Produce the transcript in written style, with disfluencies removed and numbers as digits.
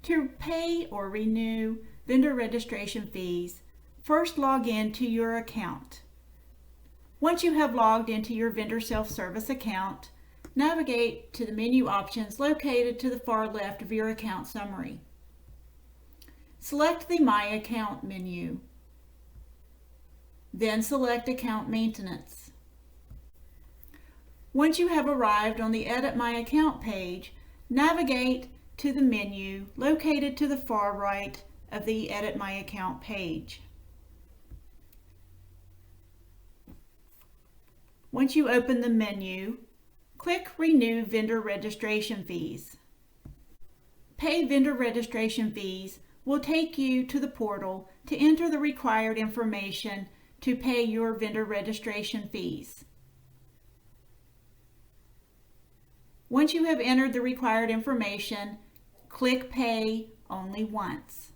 To pay or renew vendor registration fees, first log in to your account. Once you have logged into your vendor self-service account, navigate to the menu options located to the far left of your account summary. Select the My Account menu. Then select Account Maintenance. Once you have arrived on the Edit My Account page, navigate to the menu located to the far right of the Edit My Account page. Once you open the menu, click Renew Vendor Registration Fees. Pay vendor registration fees will take you to the portal to enter the required information to pay your vendor registration fees. Once you have entered the required information, click Pay only once.